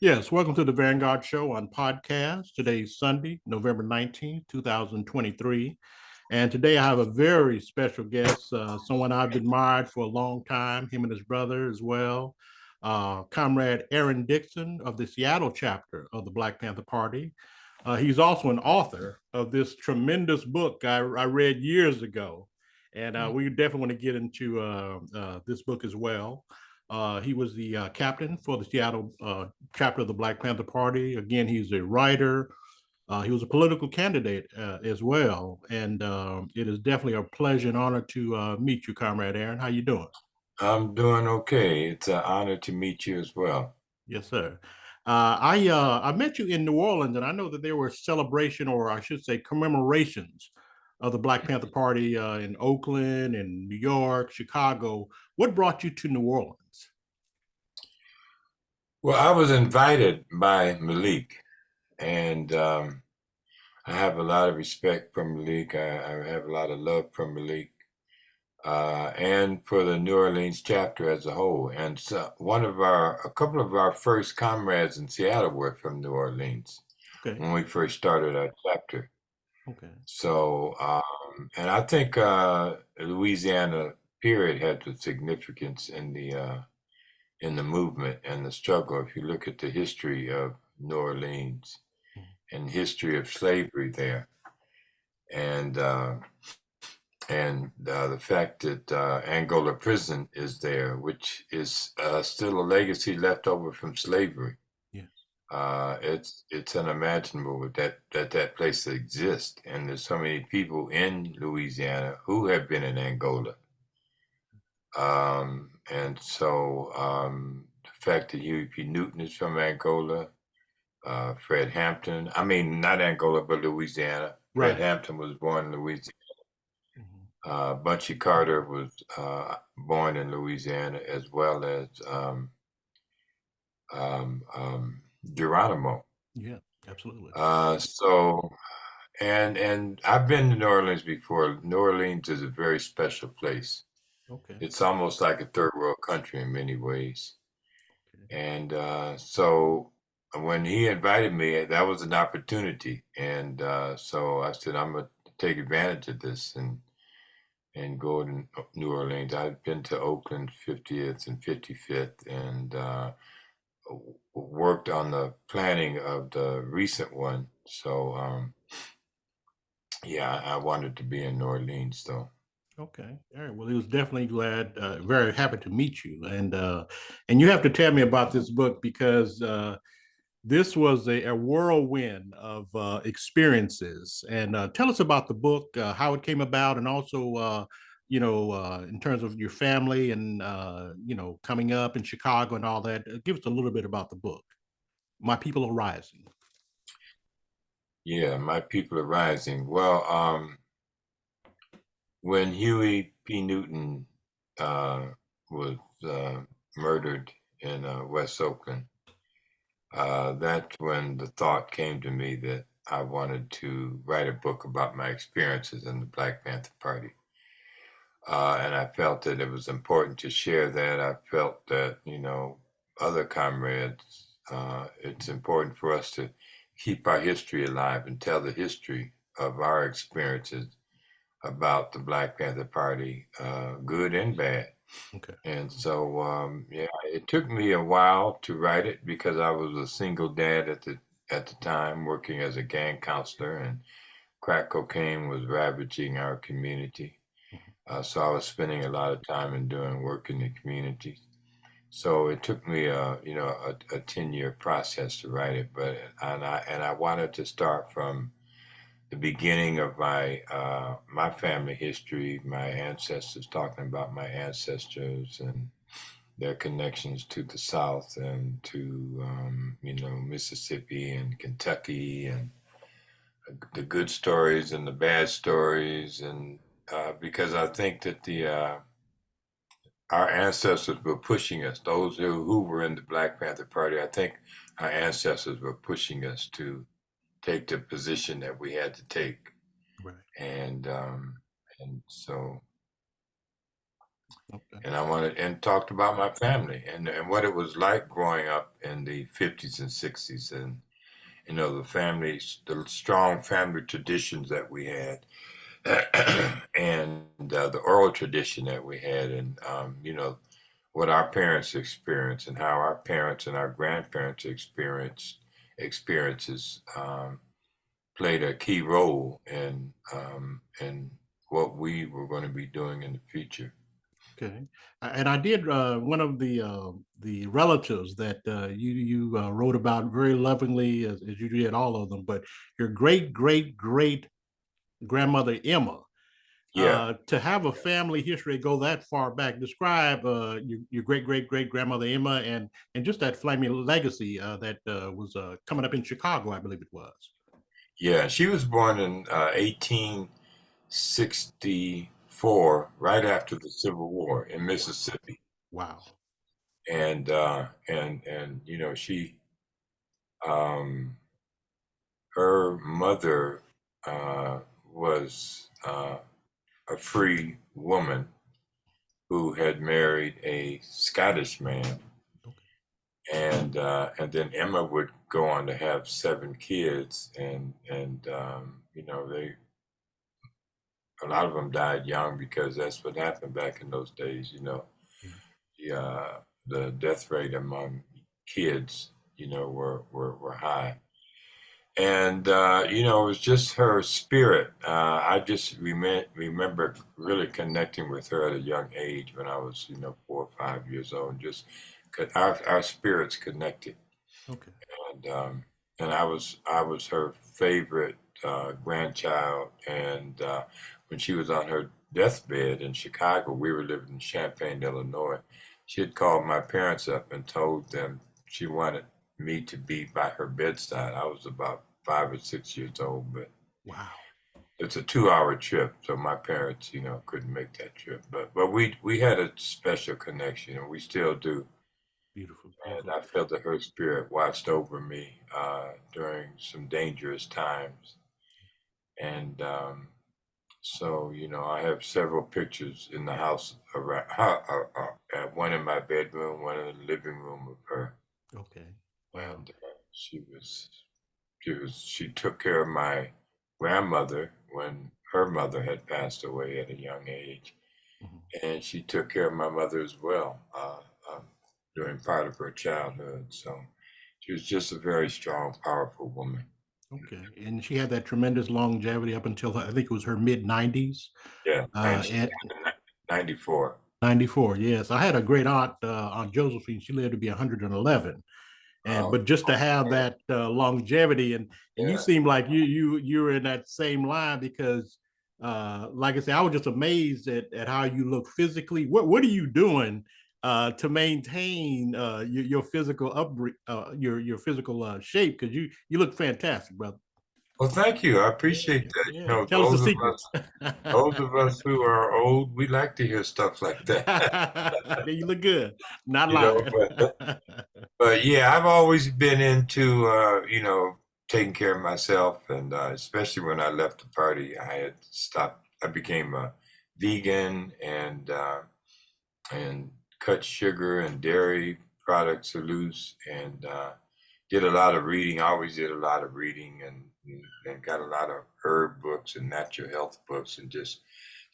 Yes, welcome to the Vanguard Show on podcast. Today's Sunday, November 19th, 2023. And today I have a very special guest, someone I've admired for a long time, him and his brother as well, Comrade Aaron Dixon of the Seattle chapter of the Black Panther Party. He's also an author of this tremendous book I read years ago. And we definitely want to get into this book as well. He was the captain for the Seattle chapter of the Black Panther Party. Again, he's a writer. He was a political candidate as well. And it is definitely a pleasure and honor to meet you, Comrade Aaron. How you doing? I'm doing okay. It's an honor to meet you as well. Yes, sir. I met you in New Orleans, and I know that there were celebration, or I should say, commemorations of the Black Panther Party in Oakland and New York, Chicago. What brought you to New Orleans? Well, I was invited by Malik, and I have a lot of respect for Malik. I have a lot of love for Malik, and for the New Orleans chapter as a whole. And so a couple of our first comrades in Seattle were from New Orleans Okay. when we first started our chapter. Okay. So, and I think Louisiana period had the significance in the movement and the struggle. If you look at the history of New Orleans and history of slavery there, and the fact that Angola prison is there, which is still a legacy left over from slavery. Yes. It's unimaginable that place exists, and there's so many people in Louisiana who have been in Angola. And so the fact that Huey P. Newton is from Angola, Fred Hampton, I mean, not Angola, but Louisiana. Fred Right. Hampton was born in Louisiana. Mhm. Bunchy Carter was born in Louisiana, as well as Geronimo. Yeah, absolutely. So, and I've been to New Orleans before. New Orleans is a very special place. Okay. It's almost like a third world country in many ways. Okay. And so when he invited me, that was an opportunity. And so I said, I'm going to take advantage of this and go to New Orleans. I've been to Oakland 50th and 55th, and worked on the planning of the recent one. So yeah, I wanted to be in New Orleans though. Okay. All right. Well, he was definitely glad, very happy to meet you, and you have to tell me about this book because this was a whirlwind of experiences. And tell us about the book, how it came about, and also, in terms of your family and coming up in Chicago and all that. Give us a little bit about the book. My People Are Rising. Yeah, my people are rising. Well, when Huey P. Newton was murdered in West Oakland, that's when the thought came to me that I wanted to write a book about my experiences in the Black Panther Party. And I felt that it was important to share that. I felt that, other comrades, it's important for us to keep our history alive and tell the history of our experiences about the Black Panther Party, good and bad. Okay. And so, yeah, it took me a while to write it because I was a single dad at the time, working as a gang counselor, and crack cocaine was ravaging our community. So I was spending a lot of time and doing work in the community. So it took me, a 10-year process to write it, but I wanted to start from the beginning of my family history, my ancestors, talking about my ancestors and their connections to the South and to Mississippi and Kentucky, and the good stories and the bad stories, and because I think that the our ancestors were pushing us, those who were in the Black Panther Party. I think our ancestors were pushing us to take the position that we had to take, Right. and so Okay. And I wanted and talked about my family and what it was like growing up in the 50s and 60s, and the families, the strong family traditions that we had, and the oral tradition that we had, and what our parents experienced and how our parents and our grandparents experiences played a key role in what we were going to be doing in the future. Okay. And I did one of the relatives that you wrote about very lovingly, as you did all of them, but your great great great grandmother Emma. Yeah. To have a family history go that far back, describe your great great great grandmother Emma and just that flaming legacy that was coming up in Chicago, I believe it was. Yeah, she was born in 1864, right after the Civil War in Mississippi, Wow. and she, um, her mother was a free woman who had married a Scottish man, and then Emma would go on to have 7 kids, and they, a lot of them died young because that's what happened back in those days. Yeah. The death rate among kids, were high. And it was just her spirit. I just remember really connecting with her at a young age when I was 4 or 5 years old. Just our spirits connected, Okay. and I was her favorite grandchild. And when she was on her deathbed in Chicago, we were living in Champaign, Illinois. She had called my parents up and told them she wanted me to be by her bedside. I was about 5 or 6 years old, but Wow. it's a 2-hour trip, so my parents, couldn't make that trip. But we had a special connection, and we still do. Beautiful. And Beautiful. I felt that her spirit watched over me during some dangerous times. And so, I have several pictures in the house around, one in my bedroom, one in the living room of her. Okay. Wow. And she took care of my grandmother when her mother had passed away at a young age, Mhm. and she took care of my mother as well during part of her childhood. So she was just a very strong, powerful woman. Okay. And she had that tremendous longevity up until I think it was her mid 90s. Yeah, and she At died in 94. 94. Yes. I had a great aunt, Aunt Josephine. She lived to be 111. And Oh, but just to have that longevity and you yeah. seem like you're in that same line because like I said, I was just amazed at how you look physically. What are you doing to maintain your physical your physical shape? Because you look fantastic, brother. Well, thank you. I Yeah, appreciate that. yeah. Tell us the secrets. Those of us who are old, we like to hear stuff like that. You look good. Not you know, lying. but yeah, I've always been into taking care of myself, and especially when I left the party, I had stopped. I became a vegan and cut sugar and dairy products loose, and did a lot of reading. I always did a lot of reading, and got a lot of herb books and natural health books, and just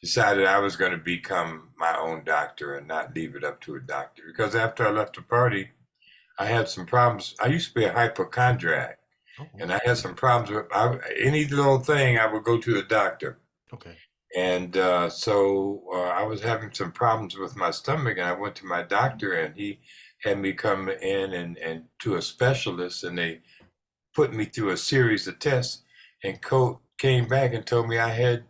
decided I was going to become my own doctor and not leave it up to a doctor. Because after I left the party, I had some problems. I used to be a hypochondriac, Oh, and I had some problems with any little thing. I would go to the doctor, okay. and so I was having some problems with my stomach, and I went to my doctor, and he had me come in and to a specialist, and they put me through a series of tests, and came back and told me I had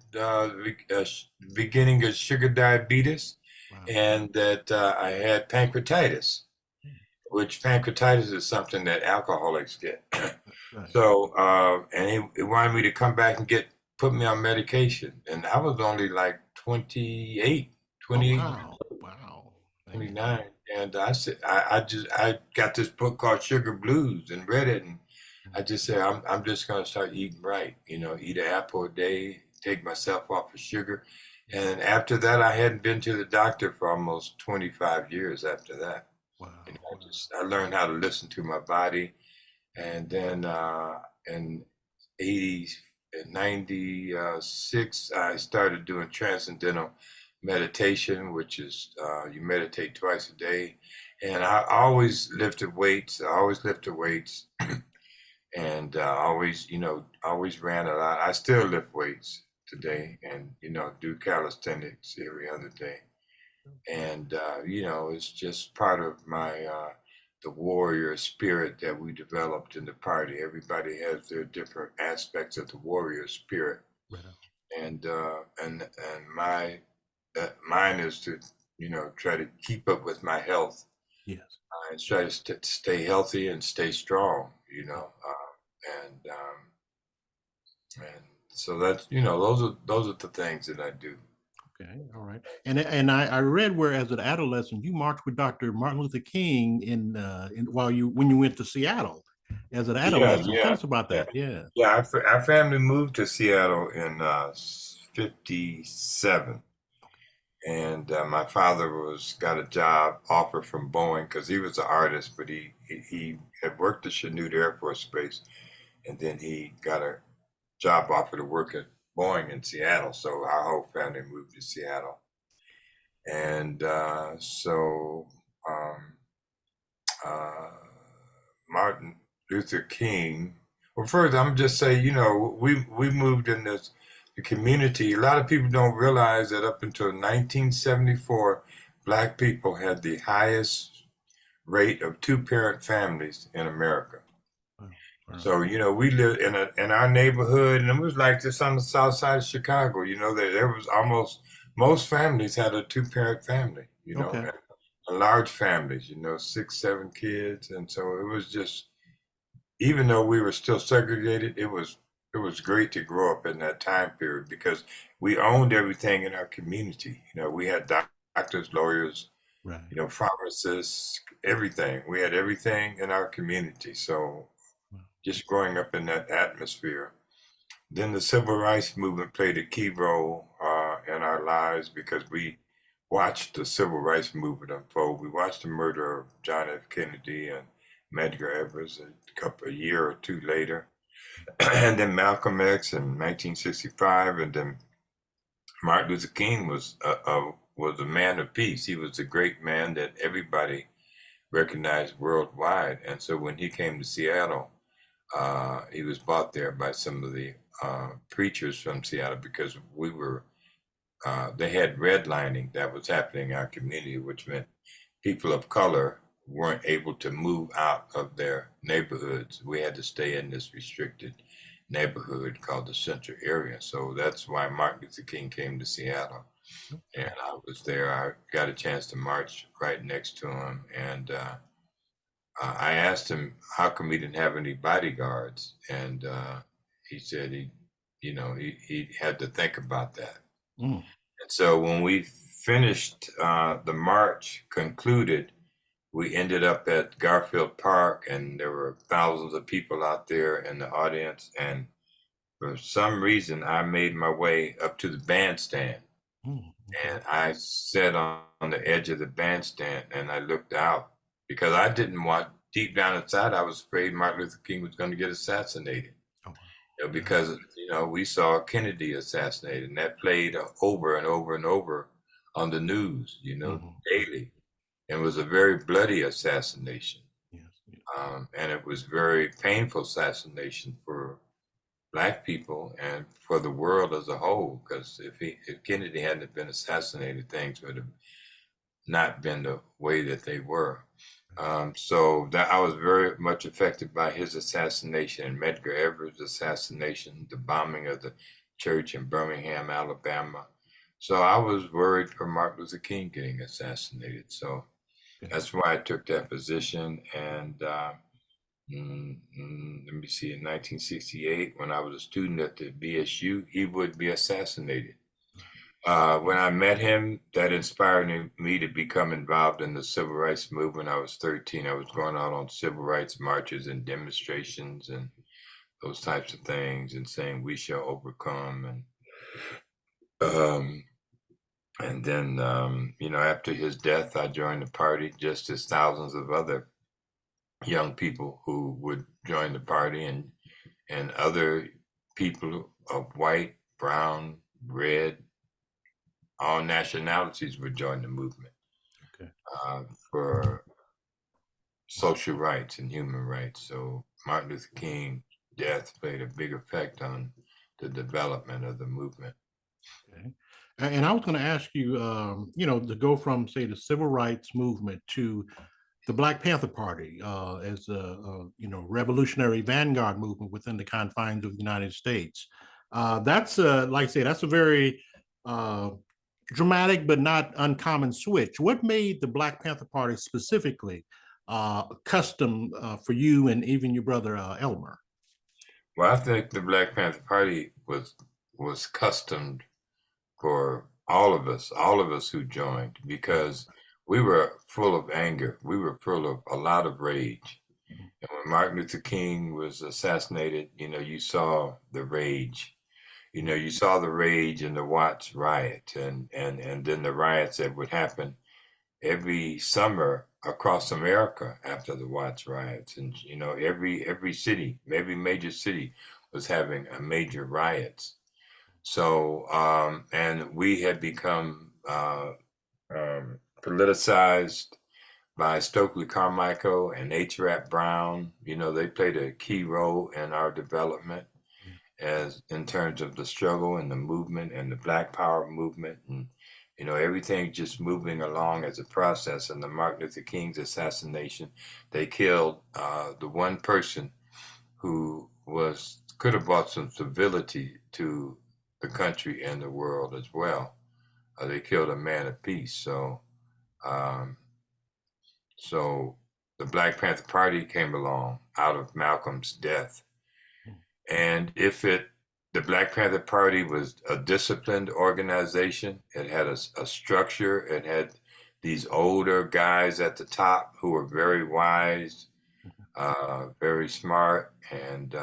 beginning of sugar diabetes, Wow. and that I had pancreatitis, which pancreatitis is something that alcoholics get. Right. So, and he wanted me to come back and put me on medication. And I was only like 28, Oh 28, wow. Wow. Man. 29. And I said, I got this book called Sugar Blues and read it. And I just said, I'm just going to start eating right, eat an apple a day, take myself off of sugar. And after that, I hadn't been to the doctor for almost 25 years after that. Wow. You know, I learned how to listen to my body. And then in 80, in 96, I started doing transcendental meditation, which is you meditate twice a day. And I always lifted weights. I always lifted weights. And always, always ran a lot. I still lift weights today and, do calisthenics every other day. And, it's just part of my, the warrior spirit that we developed in the party. Everybody has their different aspects of the warrior spirit. Right on. And mine is to, try to keep up with my health. Yes. And try to stay healthy and stay strong, and so that's those are the things that I do. Okay. All right. And I read where as an adolescent you marched with Dr. Martin Luther King when you went to Seattle as an Yeah, adolescent. Tell yeah, us about yeah, that. Yeah. yeah. Our family moved to Seattle in '57, and my father got a job offer from Boeing because he was an artist, but he had worked at Chanute Air Force Base, and then he got a job offer to work at Boeing in Seattle. So our whole family moved to Seattle. And so uh, Martin Luther King, well, first, I'm just say, we moved in the community. A lot of people don't realize that up until 1974, Black people had the highest rate of two-parent families in America. Wow. Wow. So, we lived in our neighborhood, and it was like this on the south side of Chicago. There was most families had a two-parent family, Okay. and large families, 6, 7 kids. And so it was just, even though we were still segregated, it was great to grow up in that time period because we owned everything in our community. We had doctors, lawyers, Right. pharmacists, everything. We had everything in our community. So Wow. just growing up in that atmosphere. Then the civil rights movement played a key role in our lives because we watched the civil rights movement unfold. We watched the murder of John F. Kennedy and Medgar Evers a year or two later, and then Malcolm X in 1965, and then Martin Luther King was a man of peace. He was a great man that everybody recognized worldwide. And so when he came to Seattle, he was brought there by some of the preachers from Seattle because they had redlining that was happening in our community, which meant people of color weren't able to move out of their neighborhoods. We had to stay in this restricted neighborhood called the Central Area. So that's why Martin Luther King came to Seattle. And I was there. I got a chance to march right next to him. And I asked him, how come we didn't have any bodyguards? And he said he had to think about that. Mm. And so when we finished, the march concluded, we ended up at Garfield Park, and there were thousands of people out there in the audience. And for some reason, I made my way up to the bandstand. Mm. Okay. And I sat on the edge of the bandstand and I looked out because I didn't want, deep down inside, I was afraid Martin Luther King was going to get assassinated. Oh, wow. Because, we saw Kennedy assassinated, and that played over and over and over on the news, daily. It was a very bloody assassination. Yes. Yes. And it was very painful assassination for Black people and for the world as a whole, because if Kennedy hadn't been assassinated, things would have not been the way that they were. So that I was very much affected by his assassination and Medgar Evers' assassination, the bombing of the church in Birmingham, Alabama. So I was worried for Martin Luther King getting assassinated. So that's why I took that position. And let me see, in 1968, when I was a student at the BSU, he would be assassinated. When I met him, that inspired me to become involved in the civil rights movement. I was 13. I was going out on civil rights marches and demonstrations and those types of things and saying we shall overcome. And And then, after his death, I joined the party just as thousands of other young people who would join the party, and other people of white, brown, red, all nationalities would join the movement Okay. for social rights and human rights. So Martin Luther King's death played a big effect on the development of the movement. Okay. And I was going to ask you, to go from, say, the civil rights movement to the Black Panther Party as a revolutionary vanguard movement within the confines of the United States. That's like I say, that's a very uh, dramatic but not uncommon switch. What made the Black Panther Party specifically custom for you and even your brother Elmer? Well, I think the Black Panther Party was custom for all of us who joined, because we were full of anger. We were full of a lot of rage. And when Martin Luther King was assassinated, you saw the rage. You saw the rage in the Watts riot, and then the riots that would happen every summer across America after the Watts riots. And every city, every major city was having a major riots. So, and we had become politicized by Stokely Carmichael and H. Rap Brown. They played a key role in our development as in terms of the struggle and the movement and the Black Power movement, and everything just moving along as a process. And the Martin Luther King's assassination, they killed the one person who could have brought some civility to the country and the world as well. They killed a man of peace. Um, so the Black Panther Party came along out of Malcolm's death. And the Black Panther Party was a disciplined organization. It had a structure. It had these older guys at the top who were very wise, very smart, and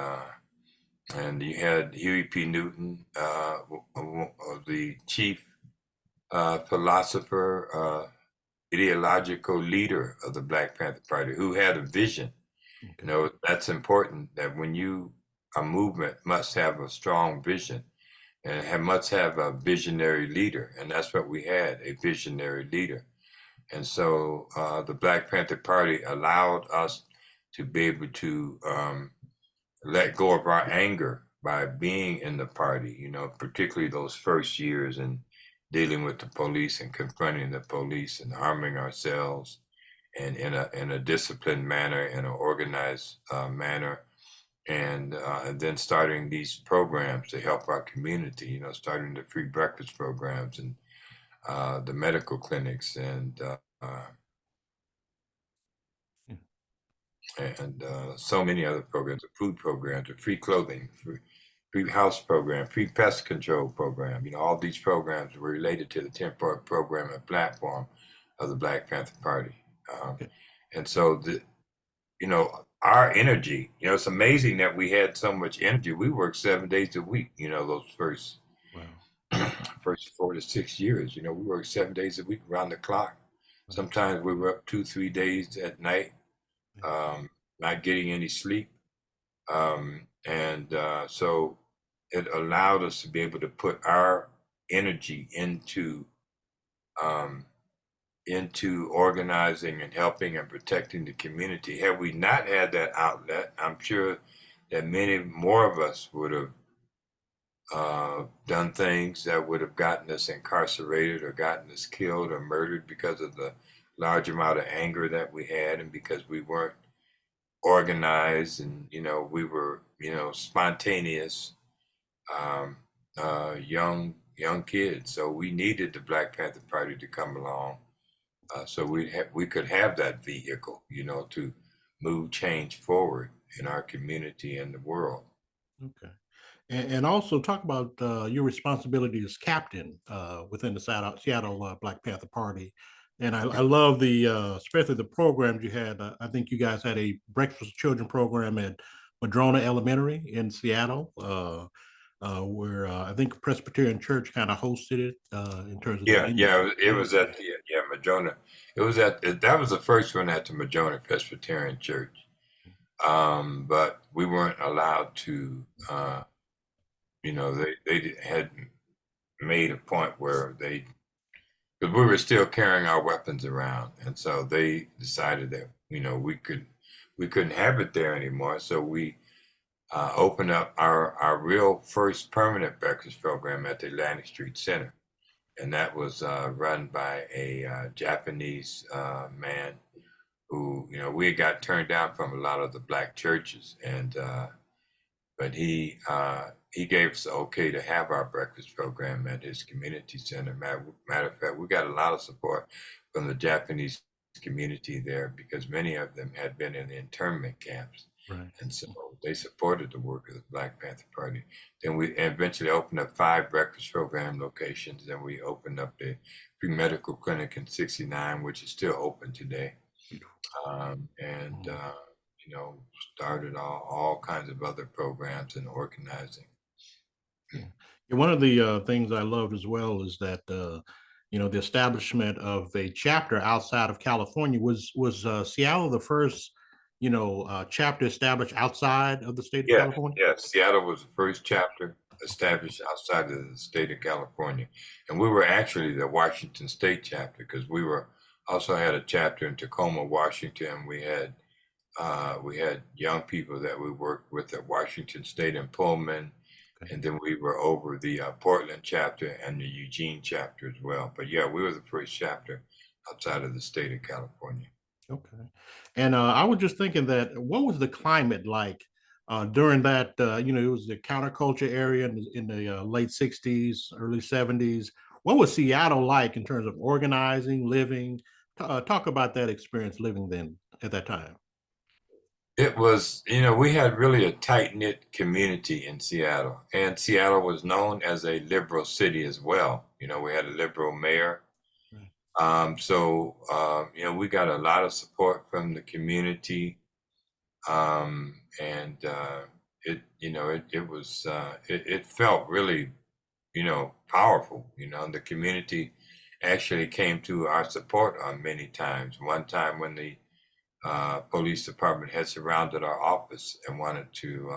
you had Huey P. Newton, the chief philosopher, ideological leader of the Black Panther Party, who had a vision. Okay. That's important, that a movement must have a strong vision and must have a visionary leader. And that's what we had, a visionary leader. And so the Black Panther Party allowed us to be able to let go of our anger by being in the party, particularly those first years, and dealing with the police and confronting the police and arming ourselves, and in a disciplined manner, in an organized manner, and then starting these programs to help our community. Starting the free breakfast programs and the medical clinics, and so many other programs, the food programs, the free clothing, free house program, free pest control program. All these programs were related to the 10-part program and platform of the Black Panther Party. Okay. And so our energy, it's amazing that we had so much energy. We worked 7 days a week, those first Wow. first 4 to 6 years. We worked 7 days a week around the clock. Sometimes we were up 2-3 days at night, not getting any sleep. So it allowed us to be able to put our energy into organizing and helping and protecting the community. Had we not had that outlet, I'm sure that many more of us would have done things that would have gotten us incarcerated or gotten us killed or murdered, because of the large amount of anger that we had, and because we weren't organized, and we were spontaneous, young kids. So we needed the Black Panther Party to come along, so we could have that vehicle, to move change forward in our community and the world. Okay. And also talk about your responsibility as captain within the Seattle Black Panther Party. And I love especially the programs you had. I think you guys had a breakfast children program at Madrona Elementary in Seattle. where I think Presbyterian Church kind of hosted it in terms of the Yeah, venue. yeah, it was at the Madrona. It was that was the first one at the Madrona Presbyterian Church. But we weren't allowed to. They had made a point where because we were still carrying our weapons around, and so they decided that we couldn't have it there anymore. So we opened up our real first permanent breakfast program at the Atlantic Street Center, and that was run by a Japanese man who we had got turned down from a lot of the black churches, and but he gave us the okay to have our breakfast program at his community center. Matter of fact, we got a lot of support from the Japanese community there because many of them had been in the internment camps. Right. And so they supported the work of the Black Panther Party. Then we eventually opened up 5 breakfast program locations. Then we opened up the pre-medical clinic in 69, which is still open today. And started all kinds of other programs and organizing. Yeah. One of the things I loved as well is that the establishment of a chapter outside of California was Seattle the first chapter established outside of the state of Yeah, California. yeah. Seattle was the first chapter established outside of the state of California, and we were actually the Washington State chapter because we were also had a chapter in Tacoma, Washington. We had young people that we worked with at Washington State and Pullman, Okay. and then we were over the Portland chapter and the Eugene chapter as well. But yeah, we were the first chapter outside of the state of California. Okay. And I was just thinking that what was the climate like during that? It was the counterculture area in the late 60s, early 70s. What was Seattle like in terms of organizing, living? Talk about that experience living then at that time. It was, we had really a tight-knit community in Seattle, and Seattle was known as a liberal city as well. We had a liberal mayor. Right. We got a lot of support from the community. And it felt really, powerful. The community actually came to our support on many times. One time when the police department had surrounded our office and wanted to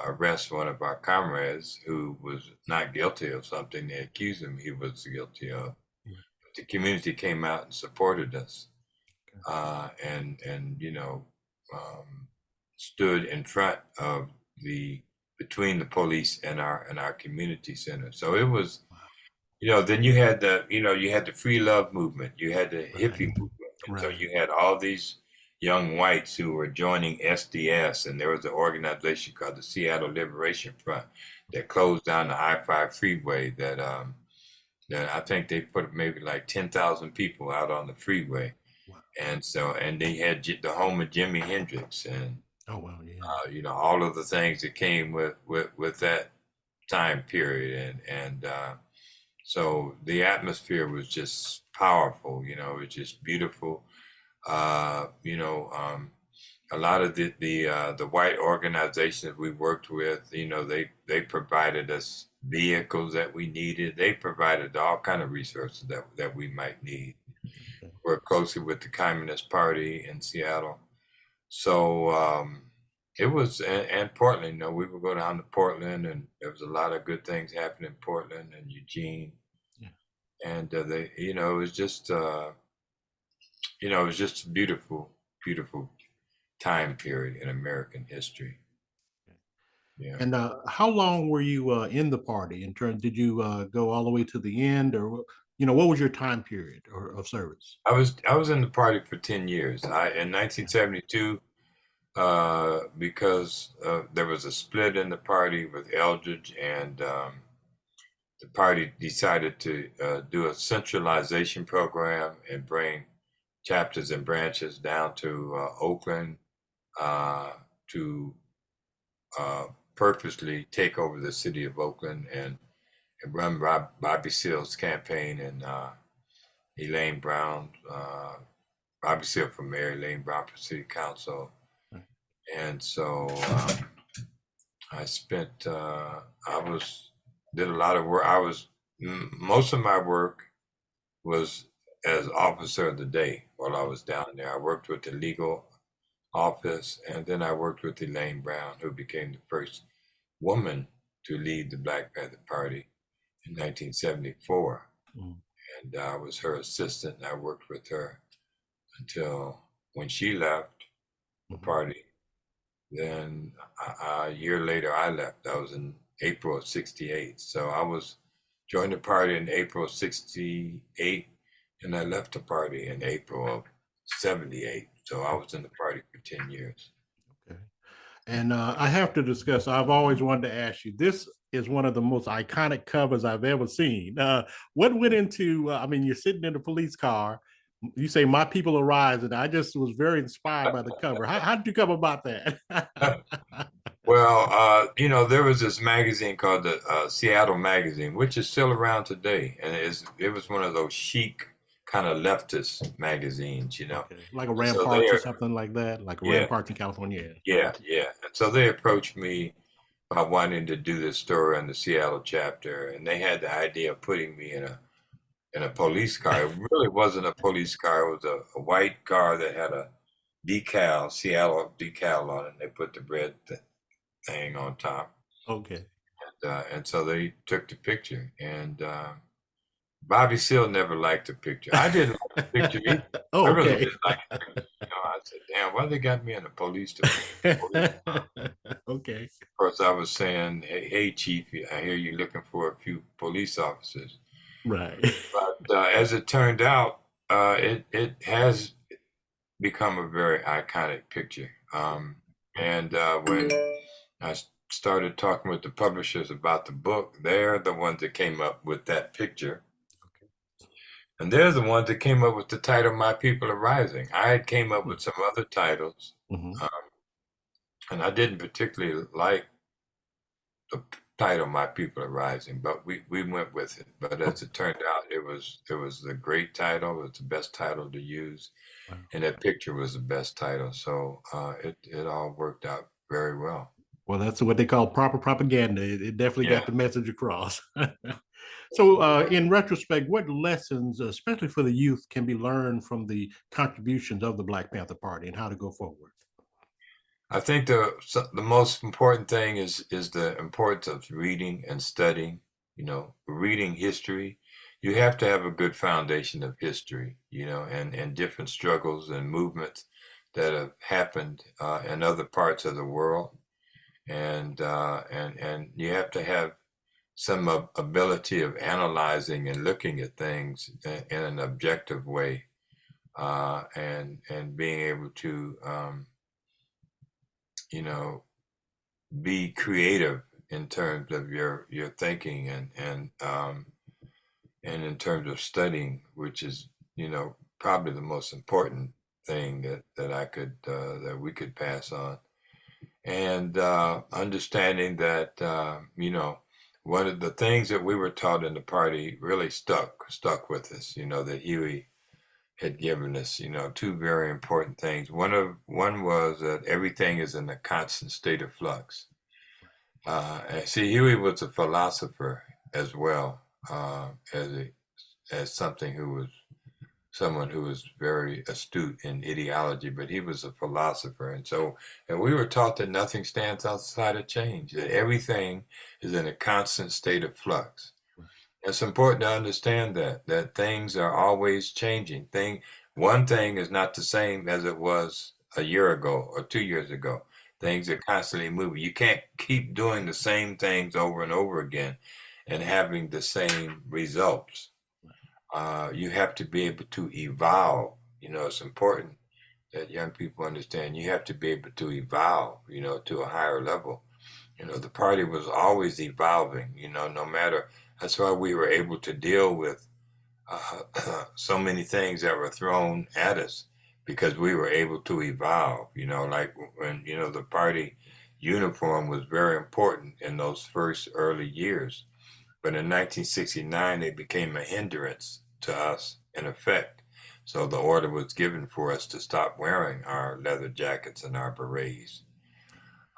arrest one of our comrades who was not guilty of something they accused him he was guilty of. Right. But the community came out and supported us, Okay. stood in front of between the police and our community center. So it was, then you had the free love movement, you had the hippie movement. And so Right. you had all these young whites who were joining SDS, and there was an organization called the Seattle Liberation Front that closed down the I-5 freeway that I think they put maybe like 10,000 people out on the freeway. Wow. And they had the home of Jimi Hendrix and Oh wow, yeah. all of the things that came with that time period, and so the atmosphere was just powerful. It was just beautiful. A lot of the white organizations we worked with, they provided us vehicles that we needed. They provided all kind of resources that we might need. Okay. Worked closely with the Communist Party in Seattle. So it was, and Portland, we would go down to Portland, and there was a lot of good things happening in Portland and Eugene. Yeah. And it was just, it was just a beautiful, beautiful time period in American history. Yeah. And how long were you in the party? In terms, did you go all the way to the end, or what was your time period of service? I was in the party for 10 years. In 1972, because there was a split in the party with Eldridge, and the party decided to do a centralization program and bring chapters and branches down to Oakland to purposely take over the city of Oakland and run Bobby Seale's campaign and Elaine Brown, Bobby Seale for mayor, Elaine Brown for city council. Right. And so I spent, did a lot of work. Most of my work was as officer of the day while I was down there. I worked with the legal office, and then I worked with Elaine Brown, who became the first woman to lead the Black Panther Party in 1974. Mm. And I was her assistant, and I worked with her until when she left the Mhm. party. Then a year later, I left. That was in April of '68. So I was joined the party in April of '68, and I left the party in April of '78. So I was in the party for 10 years. Okay. And I have to discuss, I've always wanted to ask you, this is one of the most iconic covers I've ever seen. What went into, I mean, you're sitting in a police car, you say, "My people are rising." I just was very inspired by the cover. How did you come about that? Well, there was this magazine called the Seattle Magazine, which is still around today, and it was one of those chic kind of leftist magazines. Okay, like a And so Ramparts or something like that, like a yeah, Ramparts in California. yeah, yeah. And so they approached me about wanting to do this story on the Seattle chapter, and they had the idea of putting me in a police car. It really wasn't a police car; it was a white car that had a decal, Seattle decal on it. And they put the red thing on top. Okay. And so they took the picture. And Bobby Seale never liked the picture. I didn't like the picture either. I Oh, really okay. didn't like the picture. I said, damn, why they got me in the police department? Okay. Of course, I was saying, hey, Chief, I hear you looking for a few police officers. Right. But as it turned out, it has become a very iconic picture. And when I started talking with the publishers about the book, they're the ones that came up with that picture. And they're the ones that came up with the title My People Are Rising. I had came up with some other titles, Mhm. and I didn't particularly like the title My People Are Rising, but we went with it. But as it turned out, it was a great title. It was the best title to use, Wow. and that picture was the best title. So it all worked out very well. Well, that's what they call proper propaganda. It definitely Yeah. got the message across. So, in retrospect, what lessons, especially for the youth, can be learned from the contributions of the Black Panther Party and how to go forward? I think the most important thing is the importance of reading and studying. Reading history. You have to have a good foundation of history. And different struggles and movements that have happened in other parts of the world, and you have to have some ability of analyzing and looking at things in an objective way, and being able to you know be creative in terms of your thinking and in terms of studying, which is probably the most important thing that I could that we could pass on, and understanding that one of the things that we were taught in the party really stuck with us. That Huey had given us, two very important things. One was that everything is in a constant state of flux. And see, Huey was a philosopher as well, as someone who was very astute in ideology, but he was a philosopher. And we were taught that nothing stands outside of change, that everything is in a constant state of flux. It's important to understand that things are always changing. One thing is not the same as it was a year ago or 2 years ago. Things are constantly moving. You can't keep doing the same things over and over again and having the same results. You have to be able to evolve. It's important that young people understand you have to be able to evolve, to a higher level. The party was always evolving, no matter. That's why we were able to deal with so many things that were thrown at us, because we were able to evolve, like when, the party uniform was very important in those first early years. But in 1969, it became a hindrance to us, in effect. So the order was given for us to stop wearing our leather jackets and our berets.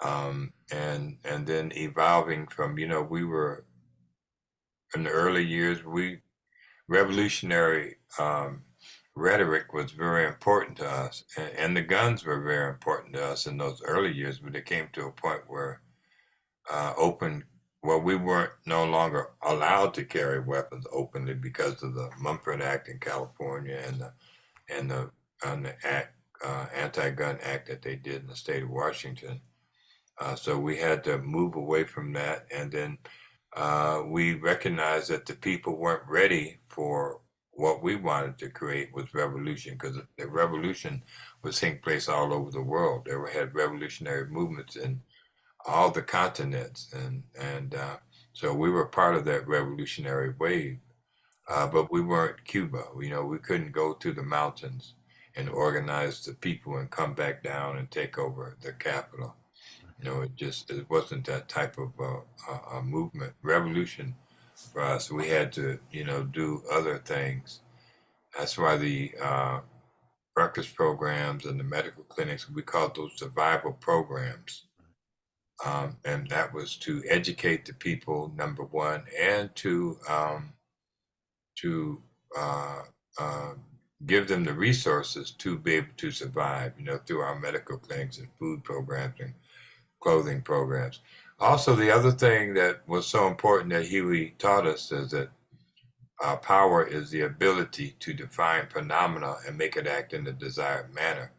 And then evolving from, we were in the early years, revolutionary rhetoric was very important to us, and the guns were very important to us in those early years. But it came to a point where open, well, we weren't no longer allowed to carry weapons openly because of the Mumford Act in California and the act, anti-gun act that they did in the state of Washington. So we had to move away from that, and then we recognized that the people weren't ready for what we wanted to create was revolution, because the revolution was taking place all over the world. They had revolutionary movements in all the continents, and so we were part of that revolutionary wave. But we weren't Cuba. We couldn't go to the mountains and organize the people and come back down and take over the capital. It wasn't that type of movement, revolution for us. We had to, do other things. That's why the breakfast programs and the medical clinics, we called those survival programs. And that was to educate the people, number one, and to give them the resources to be able to survive, through our medical clinics and food programs and clothing programs. Also, the other thing that was so important that Huey taught us is that power is the ability to define phenomena and make it act in the desired manner.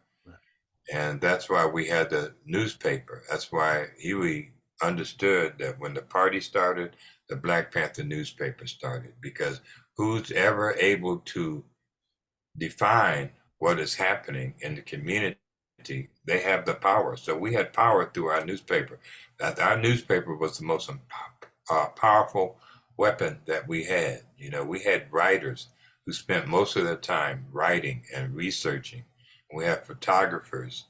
And that's why we had the newspaper. That's why Huey understood that when the party started, the Black Panther newspaper started, because who's ever able to define what is happening in the community, they have the power. So we had power through our newspaper. That our newspaper was the most powerful weapon that we had. We had writers who spent most of their time writing and researching. We had photographers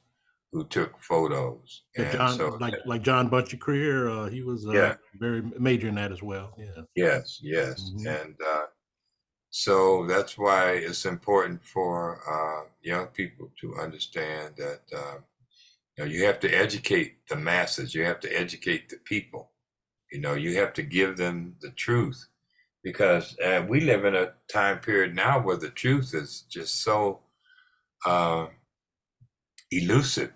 who took photos. Yeah, And John, so, like John Butcher Creer, he was yeah, very major in that as well. Yeah. yes. Mhm. And so that's why it's important for young people to understand that you have to educate the masses. You have to educate the people. You have to give them the truth, because we live in a time period now where the truth is just so elusive,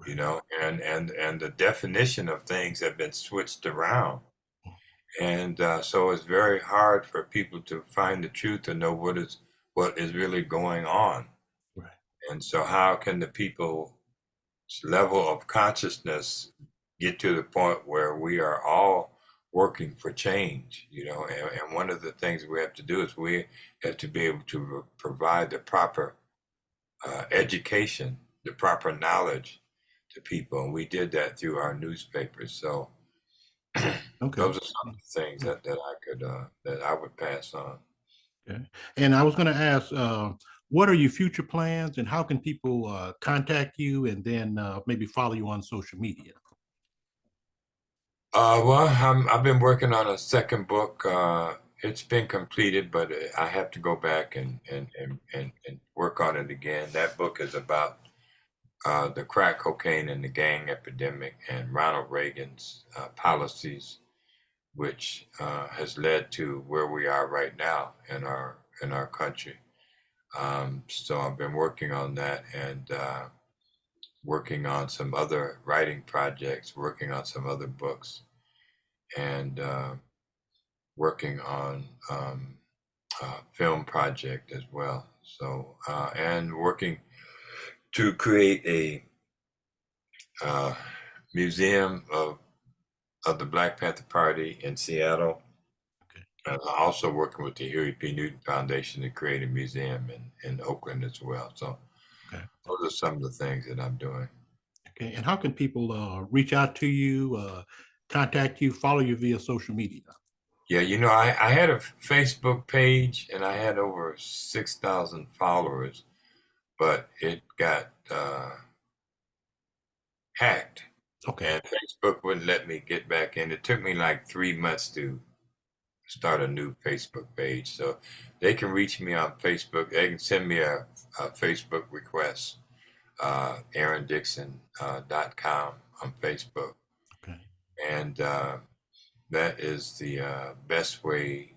and the definition of things have been switched around. And so it's very hard for people to find the truth and know what is really going on. Right. And so how can the people's level of consciousness get to the point where we are all working for change, and one of the things we have to do is we have to be able to provide the proper education, the proper knowledge to people. And we did that through our newspapers. So Okay. those are some of the things that I would pass on. Okay. And I was going to ask, what are your future plans, and how can people contact you, and then maybe follow you on social media? Well, I've been working on a second book. It's been completed, but I have to go back and work on it again. That book is about the crack cocaine and the gang epidemic and Ronald Reagan's policies, which has led to where we are right now in our country. So I've been working on that, and working on some other writing projects, working on some other books, and working on film project as well. So and working to create a museum of the Black Panther Party in Seattle. Okay. And also working with the Huey P. Newton Foundation to create a museum in Oakland as well. So Okay. those are some of the things that I'm doing. Okay. And how can people reach out to you, contact you, follow you via social media? Yeah, I had a Facebook page and I had over 6,000 followers, but it got hacked, Okay. and Facebook wouldn't let me get back in. It took me like 3 months to start a new Facebook page. So they can reach me on Facebook. They can send me a Facebook request, AaronDixon.com on Facebook. and that is the best way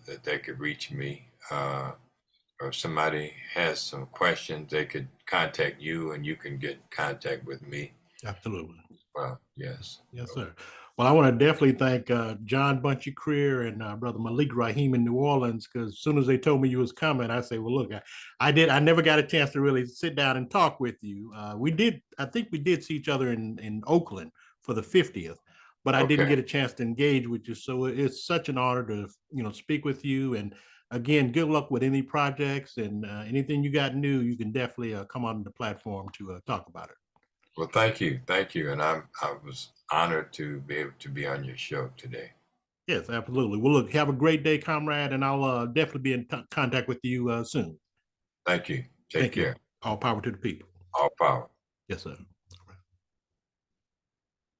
that they could reach me. Or if somebody has some questions, they could contact you, and you can get in contact with me. Absolutely. Well, yes. Yes, sir. Well, I want to definitely thank John Bunchy Creer and Brother Malik Rahim in New Orleans, because as soon as they told me you was coming, I say, well, look, I never got a chance to really sit down and talk with you. I think we did see each other in Oakland for the 50th, but I didn't get a chance to engage with you. So it's such an honor to, speak with you. And again, good luck with any projects and anything you got new, you can definitely come on the platform to talk about it. Well, thank you, and I was honored to be able to be on your show today. Yes, absolutely. Well, look, have a great day, comrade, and I'll definitely be in contact with you soon. Thank you. Take care. All power to the people. All power. Yes, sir.